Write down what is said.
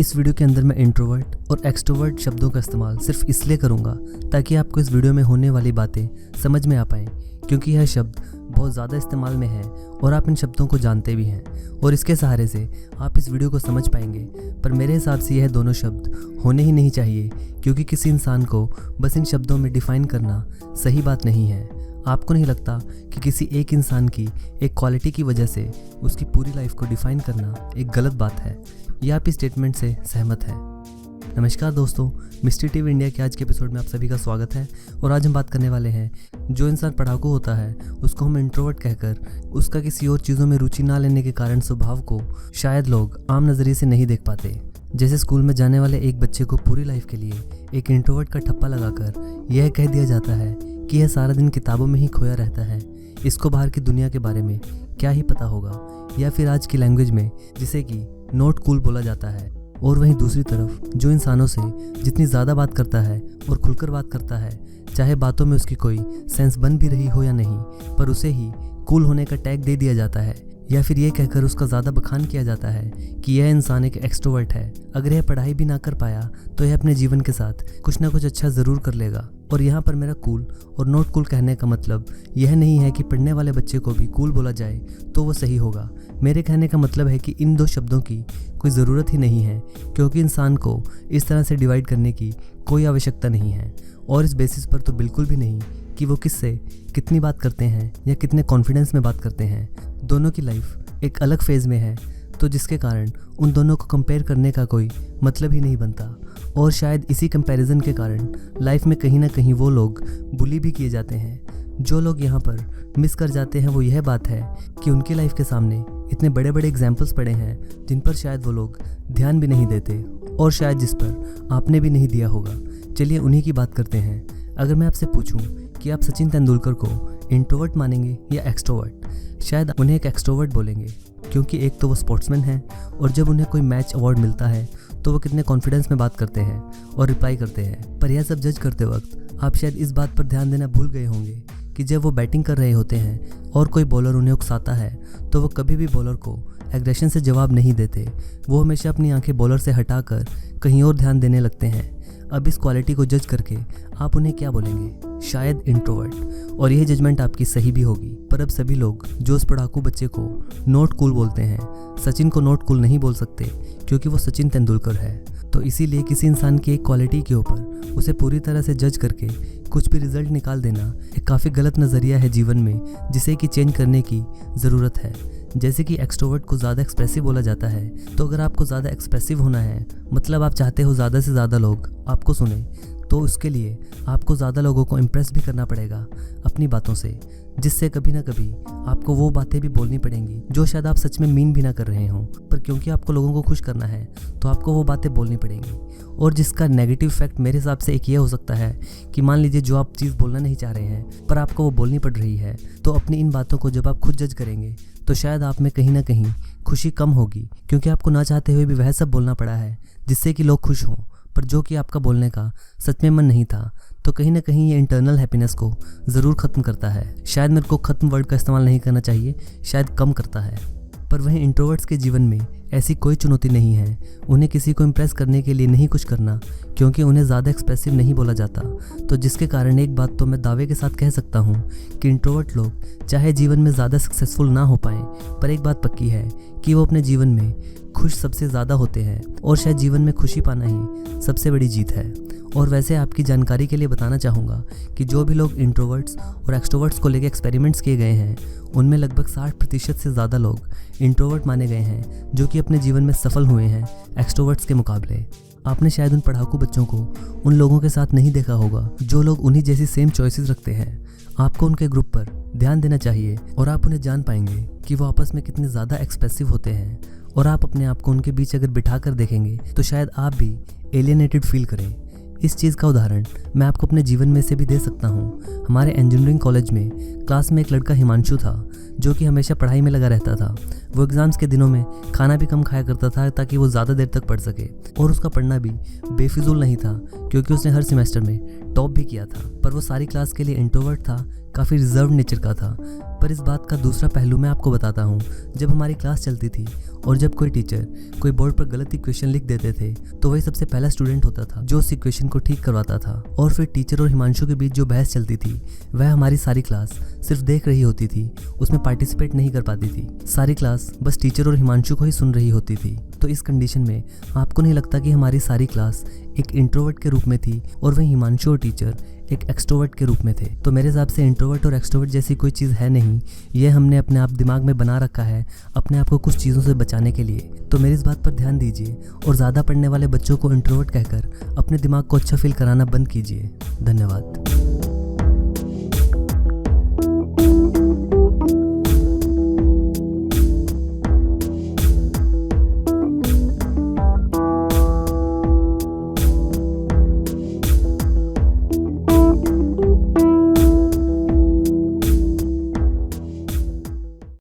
इस वीडियो के अंदर मैं इंट्रोवर्ट और एक्सट्रोवर्ट शब्दों का इस्तेमाल सिर्फ इसलिए करूंगा ताकि आपको इस वीडियो में होने वाली बातें समझ में आ पाएँ, क्योंकि यह शब्द बहुत ज़्यादा इस्तेमाल में है और आप इन शब्दों को जानते भी हैं और इसके सहारे से आप इस वीडियो को समझ पाएंगे। पर मेरे हिसाब से यह दोनों शब्द होने ही नहीं चाहिए, क्योंकि किसी इंसान को बस इन शब्दों में डिफ़ाइन करना सही बात नहीं है। आपको नहीं लगता कि किसी एक इंसान की एक क्वालिटी की वजह से उसकी पूरी लाइफ को डिफ़ाइन करना एक गलत बात है? या आप इस स्टेटमेंट से सहमत हैं? नमस्कार दोस्तों, मिस्ट्री टीवी इंडिया के आज के एपिसोड में आप सभी का स्वागत है। और आज हम बात करने वाले हैं, जो इंसान पढ़ाकू होता है उसको हम इंट्रोवर्ट कहकर उसका किसी और चीज़ों में रुचि ना लेने के कारण स्वभाव को शायद लोग आम नज़रिए से नहीं देख पाते। जैसे स्कूल में जाने वाले एक बच्चे को पूरी लाइफ के लिए एक इंट्रोवर्ट का ठप्पा लगाकर यह कह दिया जाता है कि यह सारा दिन किताबों में ही खोया रहता है, इसको बाहर की दुनिया के बारे में क्या ही पता होगा। या फिर आज की लैंग्वेज में जिसे कि नॉट कूल बोला जाता है। और वहीं दूसरी तरफ जो इंसानों से जितनी ज़्यादा बात करता है और खुलकर बात करता है, चाहे बातों में उसकी कोई सेंस बन भी रही हो या नहीं, पर उसे ही कूल होने का टैग दे दिया जाता है। या फिर ये कहकर उसका ज़्यादा बखान किया जाता है कि यह इंसान एक एक्सट्रोवर्ट है। अगर यह पढ़ाई भी ना कर पाया तो यह अपने जीवन के साथ कुछ ना कुछ अच्छा ज़रूर कर लेगा। और यहाँ पर मेरा कूल और नॉट कूल कहने का मतलब यह नहीं है कि पढ़ने वाले बच्चे को भी कूल बोला जाए तो वो सही होगा। मेरे कहने का मतलब है कि इन दो शब्दों की कोई ज़रूरत ही नहीं है, क्योंकि इंसान को इस तरह से डिवाइड करने की कोई आवश्यकता नहीं है। और इस बेसिस पर तो बिल्कुल भी नहीं कि वो किससे कितनी बात करते हैं या कितने कॉन्फिडेंस में बात करते हैं। दोनों की लाइफ एक अलग फेज़ में है, तो जिसके कारण उन दोनों को कंपेयर करने का कोई मतलब ही नहीं बनता। और शायद इसी कंपैरिजन के कारण लाइफ में कहीं ना कहीं वो लोग बुली भी किए जाते हैं। जो लोग यहाँ पर मिस कर जाते हैं वो यह बात है कि उनकी लाइफ के सामने इतने बड़े बड़े एग्जाम्पल्स पड़े हैं जिन पर शायद वो लोग ध्यान भी नहीं देते, और शायद जिस पर आपने भी नहीं दिया होगा। चलिए उन्हीं की बात करते हैं। अगर मैं आपसे पूछूं कि आप सचिन तेंदुलकर को इंट्रोवर्ट मानेंगे या एक्सट्रोवर्ट, शायद उन्हें एक एक्सट्रोवर्ट बोलेंगे, क्योंकि एक तो वो स्पोर्ट्समैन हैं और जब उन्हें कोई मैच अवार्ड मिलता है तो वो कितने कॉन्फिडेंस में बात करते हैं और रिप्लाई करते हैं। पर यह सब जज करते वक्त आप शायद इस बात पर ध्यान देना भूल गए होंगे कि जब वो बैटिंग कर रहे होते हैं और कोई बॉलर उन्हें उकसाता है तो वो कभी भी बॉलर को एग्रेशन से जवाब नहीं देते। वो हमेशा अपनी आंखें बॉलर से हटाकर कहीं और ध्यान देने लगते हैं। अब इस क्वालिटी को जज करके आप उन्हें क्या बोलेंगे? शायद इंट्रोवर्ट। और यह जजमेंट आपकी सही भी होगी। पर अब सभी लोग जो उस पढ़ाकू बच्चे को नॉट कूल बोलते हैं, सचिन को नॉट कूल नहीं बोल सकते, क्योंकि वो सचिन तेंदुलकर है। तो इसीलिए किसी इंसान की एक क्वालिटी के ऊपर उसे पूरी तरह से जज करके कुछ भी रिजल्ट निकाल देना एक काफ़ी गलत नज़रिया है जीवन में, जिसे कि चेंज करने की ज़रूरत है। जैसे कि एक्सट्रोवर्ट को ज़्यादा एक्सप्रेसिव बोला जाता है, तो अगर आपको ज़्यादा एक्सप्रेसिव होना है, मतलब आप चाहते हो ज़्यादा से ज़्यादा लोग आपको सुने, तो उसके लिए आपको ज़्यादा लोगों को इम्प्रेस भी करना पड़ेगा अपनी बातों से, जिससे कभी ना कभी आपको वो बातें भी बोलनी पड़ेंगी जो शायद आप सच में मीन भी ना कर रहे हों, पर क्योंकि आपको लोगों को खुश करना है तो आपको वो बातें बोलनी पड़ेंगी। और जिसका नेगेटिव इफेक्ट मेरे हिसाब से एक ये हो सकता है कि मान लीजिए जो आप चीज़ बोलना नहीं चाह रहे हैं पर आपको वो बोलनी पड़ रही है, तो अपनी इन बातों को जब आप खुद जज करेंगे तो शायद आप में कहीं ना कहीं खुशी कम होगी, क्योंकि आपको ना चाहते हुए भी वह सब बोलना पड़ा है जिससे कि लोग खुश हों, पर जो कि आपका बोलने का सच में मन नहीं था। तो कहीं ना कहीं ये इंटरनल हैप्पीनेस को ज़रूर ख़त्म करता है। शायद मेरे को ख़त्म वर्ड का इस्तेमाल नहीं करना चाहिए, शायद कम करता है। पर वहीं इंट्रोवर्ट्स के जीवन में ऐसी कोई चुनौती नहीं है। उन्हें किसी को इम्प्रेस करने के लिए नहीं कुछ करना, क्योंकि उन्हें ज़्यादा एक्सप्रेसिव नहीं बोला जाता। तो जिसके कारण एक बात तो मैं दावे के साथ कह सकता हूँ कि इंट्रोवर्ट लोग चाहे जीवन में ज़्यादा सक्सेसफुल ना हो पाएँ, पर एक बात पक्की है कि वो अपने जीवन में खुश सबसे ज़्यादा होते हैं। और शायद जीवन में खुशी पाना ही सबसे बड़ी जीत है। और वैसे आपकी जानकारी के लिए बताना चाहूँगा कि जो भी लोग इंट्रोवर्ट्स और एक्सट्रोवर्ट्स को लेकर एक्सपेरिमेंट्स किए गए हैं, उनमें लगभग 60% से ज़्यादा लोग इंट्रोवर्ट माने गए हैं, जो कि अपने जीवन में सफल हुए हैं एक्सट्रोवर्ट्स के मुकाबले। आपने शायद उन पढ़ाकू बच्चों को उन लोगों के साथ नहीं देखा होगा जो लोग उन्हीं जैसी सेम चॉइसेस रखते हैं। आपको उनके ग्रुप पर ध्यान देना चाहिए और आप उन्हें जान पाएंगे कि वो आपस में कितने ज़्यादा एक्सप्रेसिव होते हैं। और आप अपने आप को उनके बीच अगर बिठा कर देखेंगे तो शायद आप भी एलियनेटेड फील करें। इस चीज़ का उदाहरण मैं आपको अपने जीवन में से भी दे सकता हूँ। हमारे इंजीनियरिंग कॉलेज में क्लास में एक लड़का हिमांशु था, जो कि हमेशा पढ़ाई में लगा रहता था। वो एग्ज़ाम्स के दिनों में खाना भी कम खाया करता था ताकि वो ज़्यादा देर तक पढ़ सके, और उसका पढ़ना भी बेफिजूल नहीं था, क्योंकि उसने हर सेमेस्टर में टॉप भी किया था। पर वो सारी क्लास के लिए इंट्रोवर्ट था, काफ़ी रिजर्व नेचर का था। पर इस बात का दूसरा पहलू मैं आपको बताता हूँ। जब हमारी क्लास चलती थी और जब कोई टीचर कोई बोर्ड पर गलत इक्वेशन लिख देते थे तो वही सबसे पहला स्टूडेंट होता था जो उस इक्वेशन को ठीक करवाता था। और फिर टीचर और हिमांशु के बीच जो बहस चलती थी वह हमारी सारी क्लास सिर्फ देख रही होती थी, उसमें पार्टिसिपेट नहीं कर पाती थी। सारी क्लास बस टीचर और हिमांशु को ही सुन रही होती थी। तो इस कंडीशन में आपको नहीं लगता कि हमारी सारी क्लास एक इंट्रोवर्ट के रूप में थी और वही हिमांशु और टीचर एक एक्सट्रोवर्ट के रूप में थे? तो मेरे हिसाब से इंट्रोवर्ट और एक्सट्रोवर्ट जैसी कोई चीज़ है नहीं, यह हमने अपने आप दिमाग में बना रखा है अपने आप को कुछ चीज़ों से बचाने के लिए। तो मेरी इस बात पर ध्यान दीजिए और ज़्यादा पढ़ने वाले बच्चों को इंट्रोवर्ट कहकर अपने दिमाग को अच्छा फील कराना बंद कीजिए। धन्यवाद।